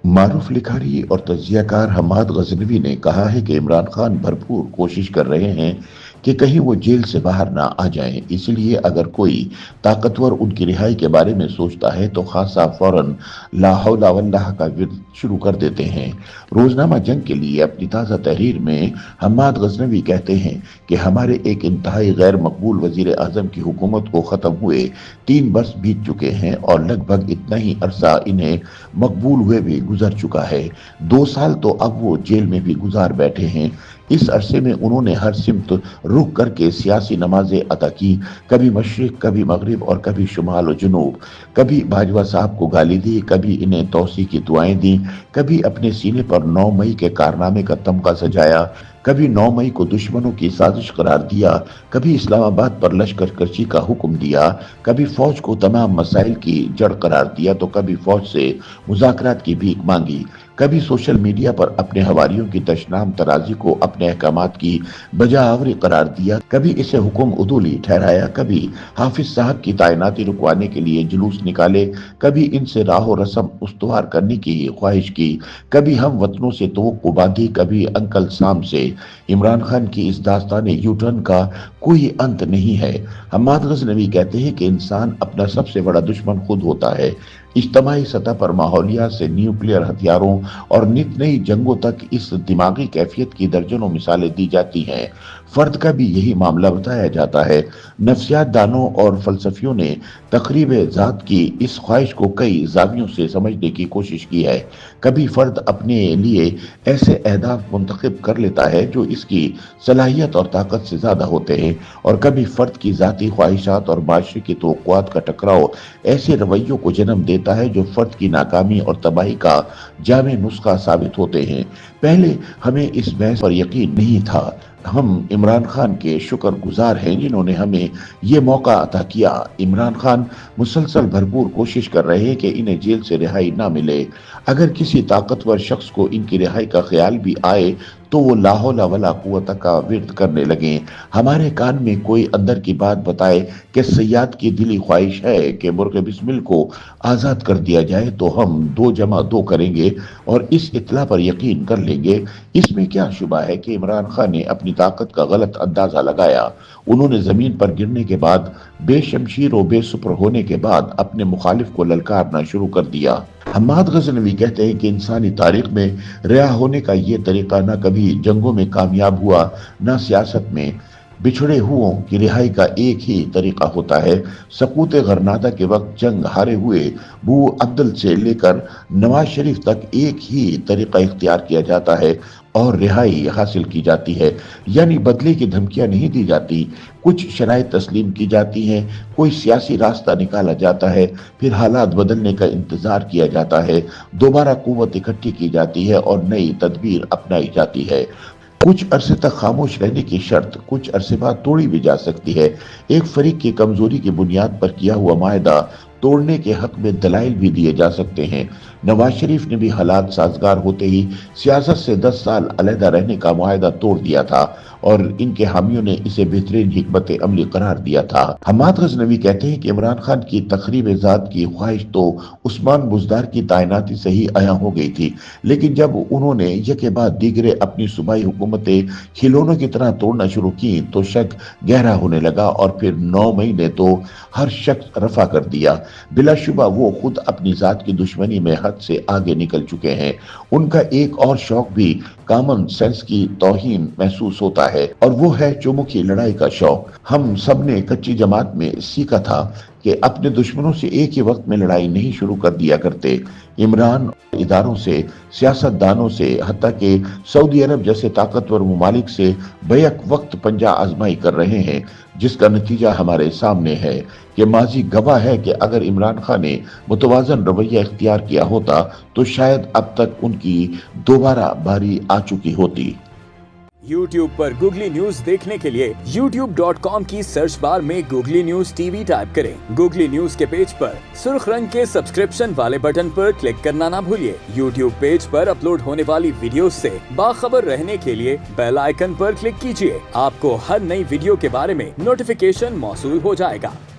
मारूफ लिखारी और तज्जियाकार हम्माद गजनवी ने कहा है कि इमरान खान भरपूर कोशिश कर रहे हैं कि कहीं वो जेल से बाहर ना आ जाएं। इसलिए अगर कोई ताकतवर उनकी रिहाई के बारे में सोचता है तो खासा फौरन ला हौला वल्लाह का विर्द शुरू कर देते हैं। रोजनामा जंग के लिए अपनी ताज़ा तहरीर में हम्माद गजनवी कहते हैं कि हमारे एक इंतहाई गैर मकबूल वजीर आजम की हुकूमत को ख़त्म हुए 3 बरस बीत चुके हैं और लगभग इतना ही अरसा इन्हें मकबूल हुए भी गुजर चुका है। 2 साल तो अब वो जेल में भी गुजार बैठे हैं। इस अरसे में उन्होंने हर सिमत रुख करके सियासी नमाजें अदा की, कभी मशरिक, कभी मगरिब और कभी शुमाल और जुनूब। कभी बाजवा साहब को गाली दी, कभी इन्हें तौसी की दुआएं दी, कभी अपने सीने पर 9 मई के कारनामे का तमगा सजाया, कभी 9 मई को दुश्मनों की साजिश करार दिया, कभी इस्लामाबाद पर लश्कर कशी का हुक्म दिया, कभी फौज को तमाम मसाइल की जड़ करार दिया तो कभी फौज से मुज़ाकरात की भीख मांगी, कभी सोशल मीडिया पर अपने हवारियों की तशनाम तराजी को अपने अहकामात की बजावरी करार दिया, कभी इसे हुक्म उदूली ठहराया, कभी हाफिज साहब की तैनाती रुकवाने के लिए जुलूस निकाले, कभी इनसे राहो रस्म उस्तवार करने की ख्वाहिश की, कभी हम वतनों से तवक्को बांधी, कभी अंकल साम से। इमरान खान की इस दास्तान यू टर्न का कोई अंत नहीं है। हम्माद गजनवी कहते हैं कि इंसान अपना सबसे बड़ा दुश्मन खुद होता है। इज्तमाही सतह पर माहौलियात से न्यूक्लियर हथियारों और नित नई जंगों तक इस दिमागी कैफियत की दर्जनों मिसालें दी जाती हैं। फर्द का भी यही मामला बताया जाता है। नफ्सियात दानों और फलसफियों ने तकरीब ज़ात की इस ख्वाहिश को कई जावियों से समझने की कोशिश की है। कभी फर्द अपने लिए ऐसे अहदाफ मुंतखब कर लेता है जो इसकी सलाहियत और ताकत से ज़्यादा होते हैं, और कभी फर्द की ज़ाती ख्वाहिशात और माशरे की तवक्कुआत का टकराव ऐसे रवैयों को जन्म देता है जो फर्द की नाकामी और तबाही का जामे नुस्खा साबित होते हैं। पहले हमें इस बहस पर यकीन नहीं था। हम इमरान खान के शुक्रगुजार हैं जिन्होंने हमें ये मौका अता किया। इमरान खान मुसलसल भरपूर कोशिश कर रहे हैं कि इन्हें जेल से रिहाई ना मिले। अगर किसी ताकतवर शख्स को इनकी रिहाई का ख्याल भी आए तो वो ला हौला वला कुव्वत का विर्द करने लगे। हमारे कान में कोई अंदर की बात बताए कि सयाद की दिली ख्वाहिश है कि मुर्गे बिस्मिल को आज़ाद कर दिया जाए तो हम 2 जमा 2 करेंगे और इस इत्तला पर यकीन कर लेंगे। इसमें क्या शुबा है कि इमरान खान ने अपनी ताकत का गलत अंदाजा लगाया। उन्होंने जमीन पर गिरने के बाद, बेशमशीर और बेसुपर होने के बाद अपने मुखालिफ को ललकारना शुरू कर दिया। हम्माद गजनवी कहते हैं कि इंसानी तारीख में रिहा होने का ये तरीका न कभी जंगों में कामयाब हुआ, न सियासत में। बिछड़े हुओं की रिहाई का एक ही तरीका होता है। सकूत गरनादा के वक्त जंग हारे हुए बू अब्दुल से लेकर नवाज शरीफ तक एक ही तरीका इख्तियार किया जाता है और रिहाई हासिल की जाती है। यानी बदले की धमकियां नहीं दी जाती, कुछ शराइत तस्लीम की जाती हैं, कोई सियासी रास्ता निकाला जाता है, फिर हालात बदलने का इंतजार किया जाता है, दोबारा कुव्वत इकट्ठी की जाती है और नई तदबीर अपनाई जाती है। कुछ अरसे तक खामोश रहने की शर्त कुछ अरसे बाद तोड़ी भी जा सकती है। एक फरीक की कमजोरी की बुनियाद पर किया हुआ माहदा तोड़ने के हक में दलाइल भी दिए जा सकते हैं। नवाज शरीफ ने भी हालात साजगार होते ही सियासत से 10 साल अलहदा रहने का मुआहदा तोड़ दिया था और इनके हामियों ने इसे बेहतरीन हिकमत अमली करार दिया था। हम्माद गजनवी कहते हैं कि इमरान खान की तखरीब ज़ात की ख्वाहिश तो उस्मान बुज़दार की तैनाती से ही आया हो गई थी, लेकिन जब उन्होंने यके बाद दीगरे अपनी सूबाई हुकूमतें खिलौनों की तरह तोड़ना शुरू की तो शक गहरा होने लगा और फिर 9 मई ने तो हर शख्स रफा कर दिया। बिलाशुबा वो खुद अपनी ज़ात की दुश्मनी में हद से आगे निकल चुके हैं। उनका एक और शौक भी कॉमन सेंस की तौहीन महसूस होता है और वो है चौमुखी लड़ाई का शौक। हम सब ने कच्ची जमात में सीखा था कि अपने दुश्मनों से एक ही वक्त में लड़ाई नहीं शुरू कर दिया करते। इमरान इदारों से, सियासतदानों से, हत्ता के सऊदी अरब जैसे ताकतवर मुमालिक से बैक वक्त पंजा आजमाई कर रहे हैं, जिसका नतीजा हमारे सामने है कि माजी गवाह है कि अगर इमरान खान ने मुतवाजन रवैया इख्तियार किया होता तो शायद अब तक उनकी दोबारा बारी आ चुकी होती। YouTube पर गूगली न्यूज देखने के लिए youtube.com की सर्च बार में गूगली न्यूज टीवी टाइप करें। गूगली न्यूज के पेज पर सुर्ख रंग के सब्सक्रिप्शन वाले बटन पर क्लिक करना ना भूलिए। YouTube पेज पर अपलोड होने वाली वीडियोस से बाखबर रहने के लिए बेल आइकन पर क्लिक कीजिए। आपको हर नई वीडियो के बारे में नोटिफिकेशन मौसूल हो जाएगा।